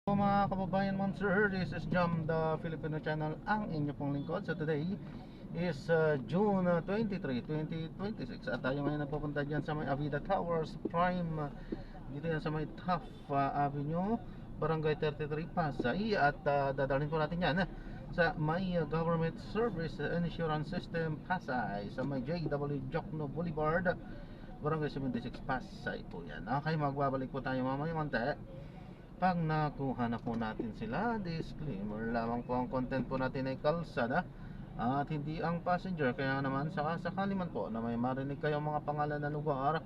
So mga kababayan ma'am sir, this is Jam the Filipino channel, ang inyo pong lingkod. So today is June 23, 2026 at tayo ngayon napupunta dyan sa may Avida Towers Prime, dito yan sa may Taft Avenue, Barangay 33, Pasay. At dadalhin po natin yan sa may Government Service Insurance System Pasay, sa may JW Jokno Boulevard, Barangay 76, Pasay po yan. Okay, magbabalik po tayo mamaya konti pag nakuha na po natin sila. Disclaimer lamang po, ang content po natin ay kalsada at hindi ang passenger. Kaya naman sakali man po na may marinig kayong mga pangalan ng lugar,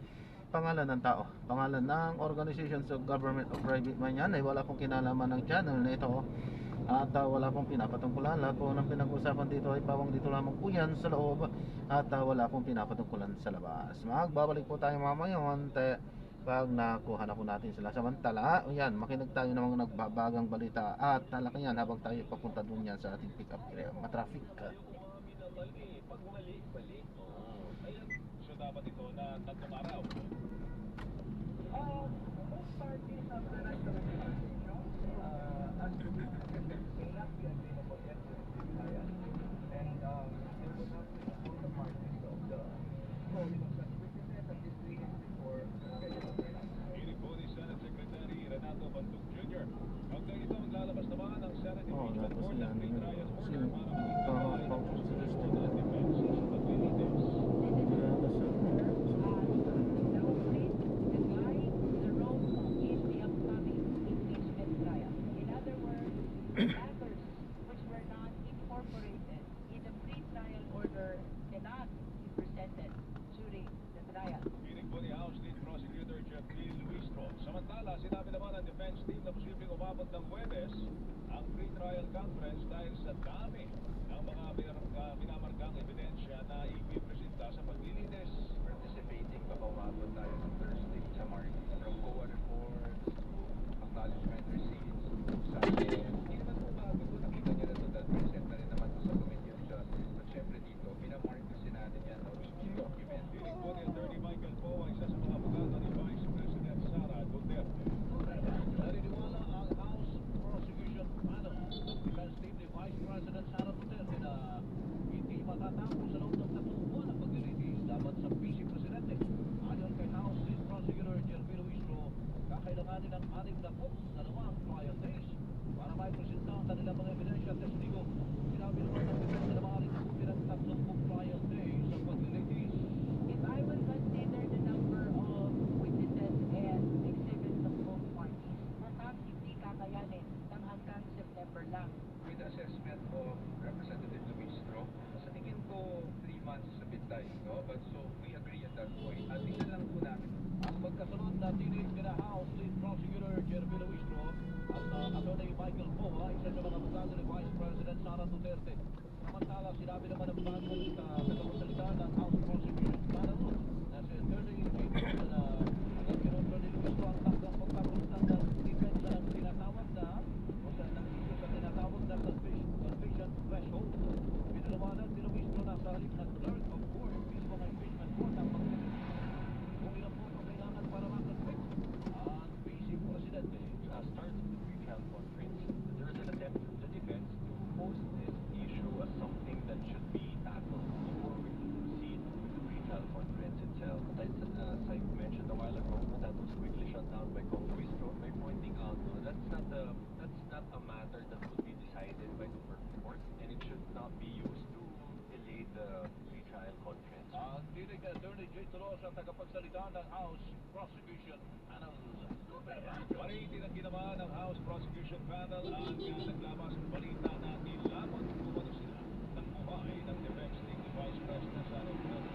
pangalan ng tao, pangalan ng organization sa government o private man yan, ay wala pong kinalaman ng channel na ito at wala pong pinapatungkulan. Lahat po ng pinag-usapan dito ay pawang dito lamang po yan sa loob at wala pong pinapatungkulan sa labas. Magbabalik po tayo mamaya konti pag nakuha na po natin sila. Samantala, yan, makinig tayo ng mga nagbabagang balita at talaka yan habang tayo papunta dun yan sa ating pick up area. Matraffic. Pag bumalik-balik, so dapat ito na tatlong araw. Most parties of the national transition, as you know, will not be available yet to the client, and they will not be all the parties of the voting that represented this week before scheduled hearing. Hinig po ni Senate Secretary Renato Bantog Jr. Hanggang ito maglalabas naman ang Senate Impeachment Court ng pre-trial order para mag-defense sa paglilitis. Matters which were not incorporated in the pre-trial order cannot be presented during the trial. Hinig po ni House Lead Prosecutor Jeff P. Luistro. Samantala, sinabi naman ang defense team na posibleng umabot ng Huwebes ang pre-trial conference dahil sa dami ng mga minamarkang ebidensya na ipipresenta sa paglilitis. Participating umabot tayo sa Thursday sa market from COA reports to acknowledgement receipts sa hindi naman po bago ito, nakita niya na ito dahil present na rin naman ito sa Committee on Justice, but syempre dito minamark kasi natin yan na key document. Hinig po ni Attorney Michael Poe, isa sa mga abogado ni Vice President Sara Duterte. Naniniwala ang House Prosecution Panel defense team ni Vice President Sara Duterte na hindi matatapos sa loob ng 3 buwan ang paglilitis dapat sa Vice Presidente. Ayon kay House Lead Prosecutor Jeremy Luistro, kakailanganin ng 62 trial days para maipresenta ang kanilang mga ebidensya at testigo. Sinabi naman ng defense na maaaring kumpir ang 30 trial days sa paglilitis. If I will consider the number of witnesses and exhibits of both parties, perhaps hindi kakayanin ng hanggang September lang. With the assessment of Representative Luistro, sa tingin ko 3 months is a bit tight, no? But so we agree at that point. At tingnan lang po namin. Ang magkasunod na tinig nila House Lead Prosecutor Jeremy Luistro at Attorney Michael Poe, isa sa mga abogado ni Vice President Sara Duterte. Samantala, sinabi naman ng bagong tagapagsalita ng House Prosecution Panel na si Attorney Michael na ang kinontrol ni Luistro ang takdang pagpapunta ng depensa ng tinatawag na o sa nag-issue sa tinatawag na conviction threshold. Pinalawanan ni Luistro na sa halip na clerk of court, mismo ng impeachment court ang pagpapit. Kung ilan po ang kailangan para makonvict ang Vice Presidente. Start of the pre-trial conference, there is an attempt from the defense to pose this issue as something that should be tackled before we proceed with the pre-trial conference itself. As I mentioned a while ago, that was quickly shut down by Congress by pointing out that's not a matter that would be decided by the court, and it should not be used to delay the pre-trial conference. Ang tinig ni Attorney J. Tolosa, tagapagsalita ng House Prosecution Panel. Paritinagin naman ng House Prosecution Panel ang naglabas ng balita na nilamon kumano sila ng buhay ng defense team ni Vice President Sara Duterte.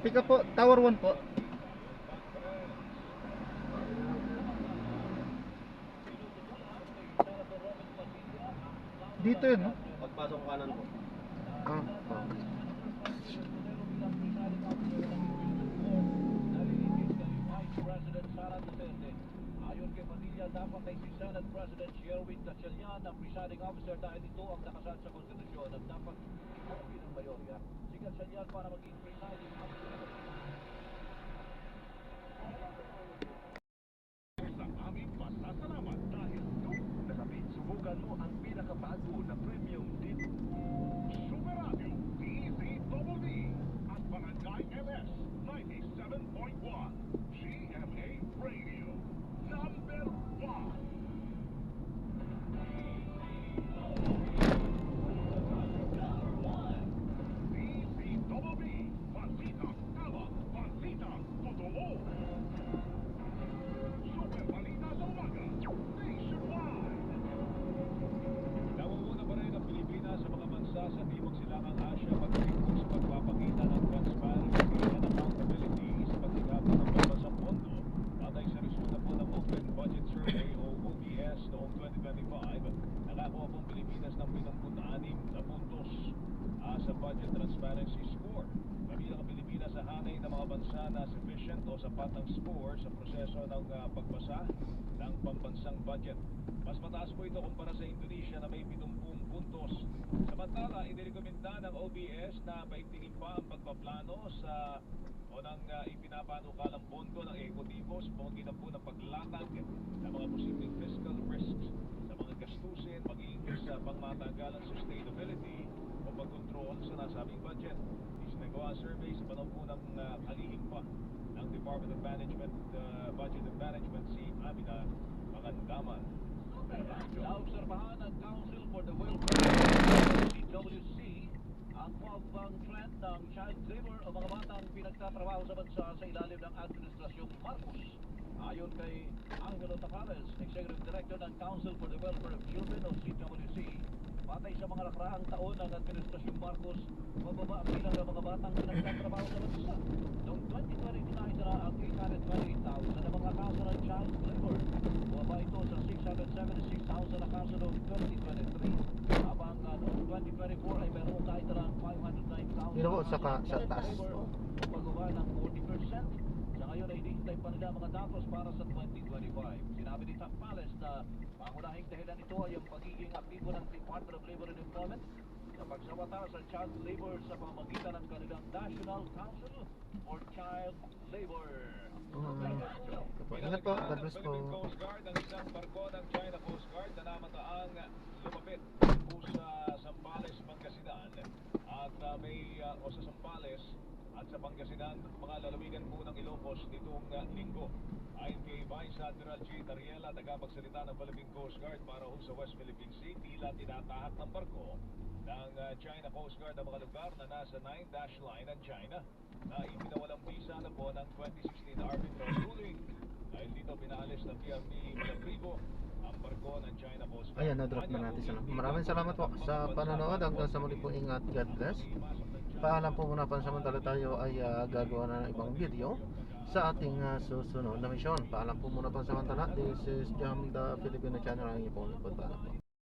Pick up po, Tower 1 po. Dito yun, no? Pagpasok kanan po. Ah, okay. President Sara Duterte. Ayon kay Padilla, dapat ay si Senate President Sherwin Gatchalian ang presiding officer dahil ito ang nakasal sa konstitusyon at dapat ikawi ng mayorya. Si Gatchalian para maging presiding officer. Sa aming pasasalamat dahil doon nakapit subukan mo ang pinakabago na premium dito. Super Radio DZWD at Barangay LS 97.1 GMA Radio number 1. DZWD Balitang Tama, Balitang Totoo. Super Balita sa Umaga Nationwide. Nauuna pa rin ang Pilipinas sa mga bansa sa Timog Silangang Asya pagdating sa pagpapakita ng transparency and accountability sa pagsigabi ng pambansang pondo. Batay sa resulta po ng Open Budget Survey o OBS noong 2025, nakako ang Pilipinas ng 76 na puntos sa Budget Transparency Score. Kabilang ang Pilipinas sa hanay ng mga bansa na sufficient o sapat ng score sa proseso ng pagbasa ng pambansang budget. Mas mataas po ito kumpara sa Indonesia na may 70 puntos. Samantala, inirekomenda ng OBS na paigtingin pa ang pagpaplano sa o ng ipinapanukalang pondo ng ehekutibo sa pamamagitan po ng paglatag ng mga posibleng fiscal risks sa mga gastusin, maging sa pangmatagalang sustainability o pagkontrol sa nasabing budget. Isinagawa ang survey sa panahon po ng kalihim pa ng Department of Management, Budget and Management si Amina Magandaman. Naobserbahan ng Council for the Welfare CWC ang pabang trend ng child labor o mga batang pinagtatrabaho sa bansa sa ilalim ng Administrasyong Marcos. Ayon kay Angelo Tavares, Executive Director ng Council for the Welfare of Children o CWC, patay sa mga nakaraang taon ng Administrasyong Marcos, mababa ang bilang ng mga batang pinagtatrabaho sa bansa. Noong 2020 na ang 828,000 na mga kaso ng child labor. Bumaba ito sa 676,000 na kaso noong 2023. Habang noong 2024 ay meron kahit na 509,000 Yun po, sa taas. Pagbaba ng 40%. Sa ngayon ay hinihintay pa nila mga datos para sa 2025. Sinabi ni Tampales na pangunahing dahilan nito ay ang pagiging aktibo ng Department of Labor and Employment sa pagsawata sa child labor sa pamamagitan ng kanilang National Council for Child Labor. Ingat po, God bless po. Philippine Coast Guard ang isang barko ng China Coast Guard na namataang lumapit po sa Zambales, Pangasinan at sa Zambales at sa Pangasinan, mga lalawigan po ng Ilocos nitong linggo. Ayon kay Vice Admiral G. Tariela, tagapagsalita ng Philippine Coast Guard para sa West Philippine Sea, tila tinatahat ng barko ng China Coast Guard ang mga lugar na nasa 9-dash line ng China na ipinawalang visa na po ng 2016 arbitral ruling. Dahil dito pinaalis ng PRP Labrigo ang barko ng China Coast Guard. Ayan, na-drop na natin sila. Maraming salamat po sa panonood. Hanggang sa muli po, ingat. God bless. Paalam po muna, pansamantala tayo ay gagawa na ng ibang video sa ating susunod na misyon. Paalam po muna, pansamantala. This is Jam, the Filipino channel. Ang ipong lingkod. Paalam po.